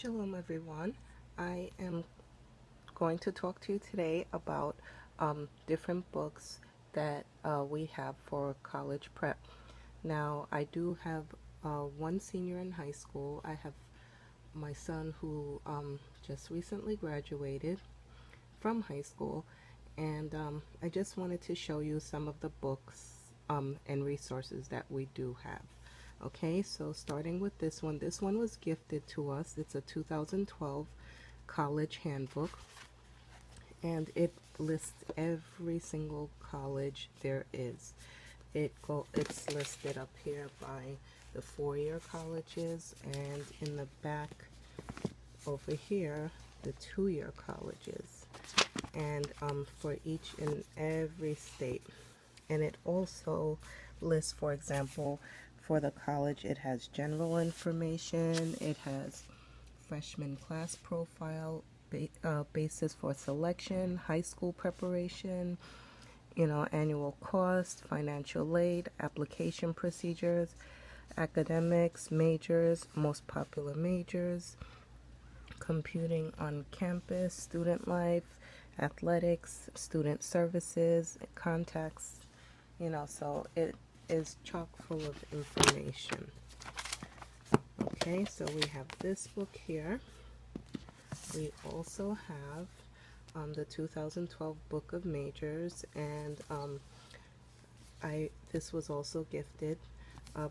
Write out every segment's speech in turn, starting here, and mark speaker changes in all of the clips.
Speaker 1: Shalom everyone. I am going to talk to you today about different books that we have for college prep. Now, I do have one senior in high school. I have my son who just recently graduated from high school, and I just wanted to show you some of the books and resources that we do have. Okay, so starting with this one was gifted to us. It's a 2012 college handbook, and it lists every single college there is. It's listed up here by the four-year colleges, and in the back over here the two-year colleges, and for each and every state. And it also lists, for example, for the college, it has general information, it has freshman class profile, basis for selection, high school preparation, annual cost, financial aid, application procedures, academics, majors, most popular majors, computing on campus, student life, athletics, student services, contacts, so it is chock full of information. Okay, so we have this book here. We also have the 2012 Book of Majors, and this was also gifted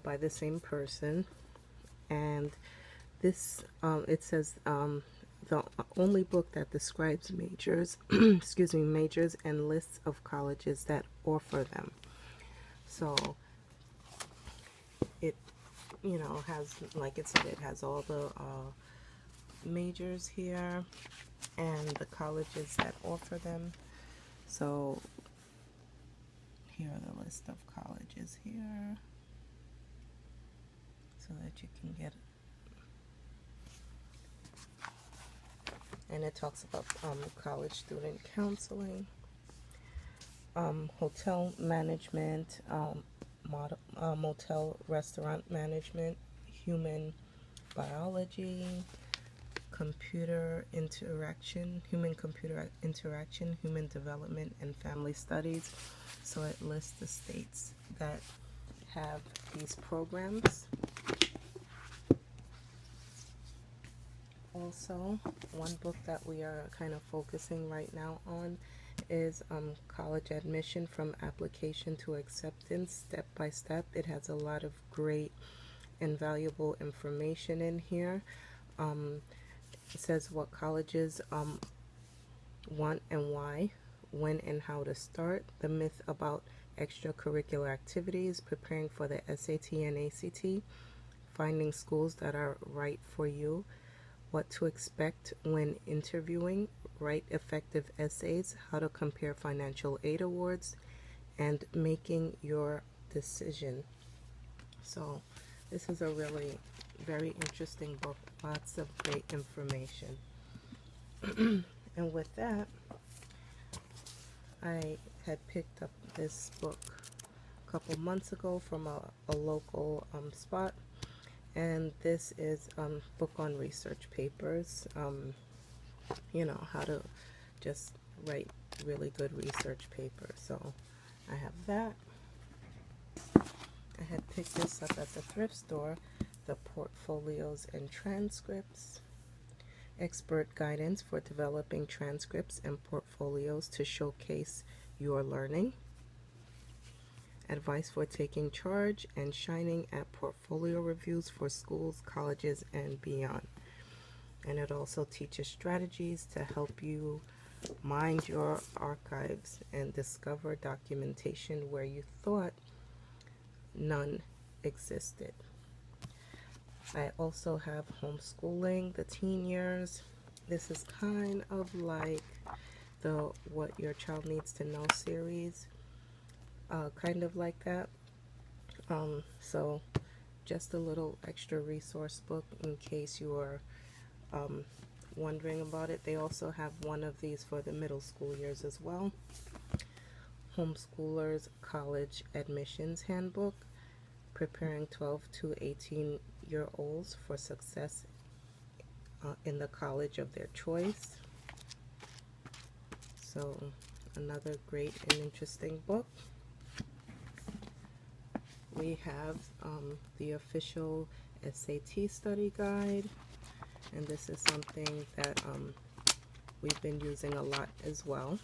Speaker 1: by the same person. And this it says the only book that describes majors, excuse me, majors and lists of colleges that offer them. So it, has, like it said, it has all the majors here and the colleges that offer them. So here are the list of colleges here, so that you can get, and it talks about college student counseling, hotel management, motel restaurant management, human biology, human computer interaction, human development, and family studies. So it lists the states that have these programs. Also, one book that we are kind of focusing right now on is college admission from application to acceptance, step by step. It has a lot of great and valuable information in here. It says what colleges want and why, when and how to start, the myth about extracurricular activities, preparing for the SAT and ACT, finding schools that are right for you, what to expect when interviewing, write effective essays, how to compare financial aid awards, and making your decision. So this is a really very interesting book, lots of great information. And with that, I had picked up this book a couple months ago from a local spot, and this is book on research papers, how to just write really good research papers. So I have that. I had picked this up at the thrift store, the portfolios and transcripts, expert guidance for developing transcripts and portfolios to showcase your learning, advice for taking charge and shining at portfolio reviews for schools, colleges, and beyond. And it also teaches strategies to help you mind your archives and discover documentation where you thought none existed. I also have Homeschooling, the teen years. This is kind of like the What Your Child Needs to Know series, kind of like that. So just a little extra resource book in case you are wondering about it. They also have one of these for the middle school years as well. Homeschoolers College Admissions Handbook, preparing 12 to 18-year-olds for success in the college of their choice. So another great and interesting book. We have the official SAT study guide, and this is something that we've been using a lot as well.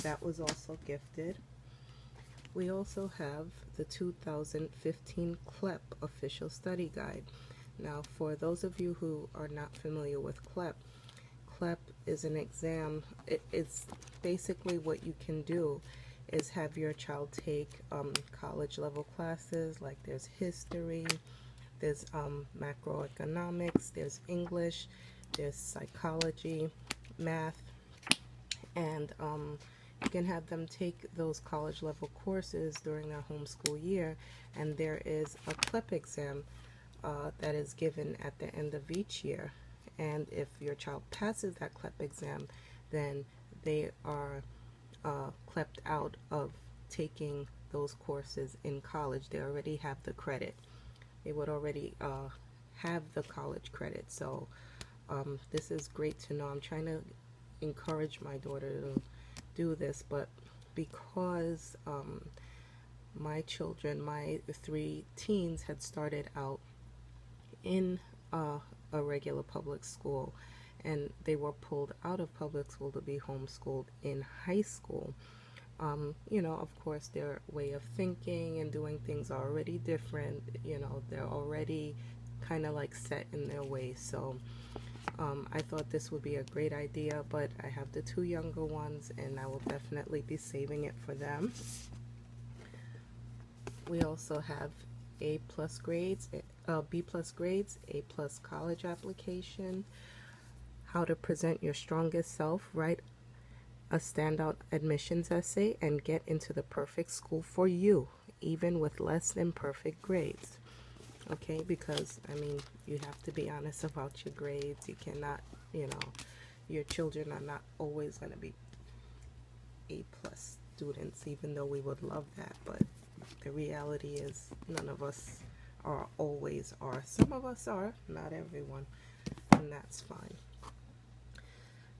Speaker 1: That was also gifted. We also have the 2015 CLEP official study guide. Now, for those of you who are not familiar with CLEP, CLEP is an exam. It's basically what you can do is have your child take college level classes, like there's history, there's macroeconomics, there's English, there's psychology, math, and you can have them take those college level courses during their homeschool year, and there is a CLEP exam that is given at the end of each year. And if your child passes that CLEP exam, then they are CLEP'd out of taking those courses in college. They already have the credit. They would already have the college credit. So this is great to know. I'm trying to encourage my daughter to do this, but because my children, my 3 teens, had started out in a regular public school, and they were pulled out of public school to be homeschooled in high school. You know, of course, their way of thinking and doing things are already different. You know, they're already kind of like set in their ways. So I thought this would be a great idea, but I have the 2 younger ones, and I will definitely be saving it for them. We also have A+ grades, B+ grades, A+ college application, how to present your strongest self, write a standout admissions essay, and get into the perfect school for you, even with less than perfect grades. Okay, because I mean, you have to be honest about your grades. You cannot, you know, your children are not always going to be A+ students, even though we would love that. But the reality is, none of us are always are. Some of us are, not everyone, and that's fine.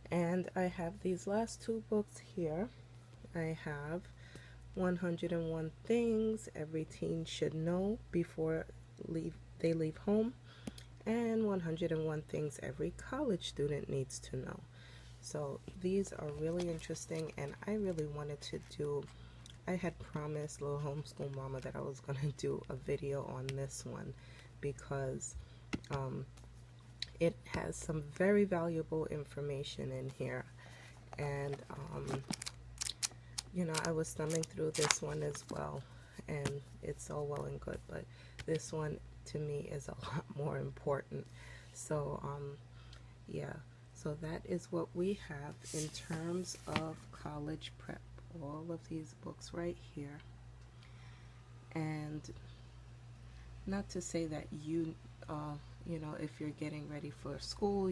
Speaker 1: And I have these last 2 books here. I have 101 Things Every Teen Should Know Before they leave home, and 101 Things Every College Student Needs to Know. So these are really interesting, and I really wanted to do, I had promised Little Homeschool Mama that I was going to do a video on this one, because it has some very valuable information in here. And you know, I was thumbing through this one as well, and it's all well and good, but this one to me is a lot more important. So yeah, so that is what we have in terms of college prep. All of these books right here. And not to say that you know, if you're getting ready for school,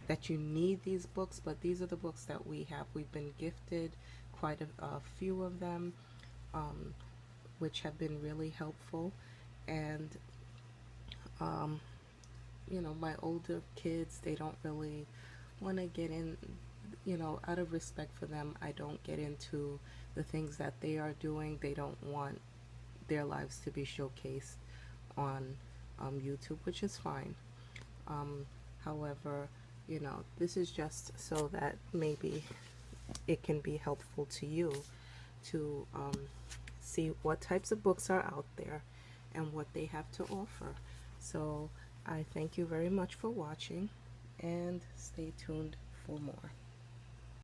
Speaker 1: that you need these books, but these are the books that we have. We've been gifted quite a few of them, which have been really helpful. And you know, my older kids, they don't really want to get in, you know, out of respect for them, I don't get into the things that they are doing. They don't want their lives to be showcased on YouTube, which is fine. However, you know, this is just so that maybe it can be helpful to you to see what types of books are out there and what they have to offer. So I thank you very much for watching, and stay tuned for more.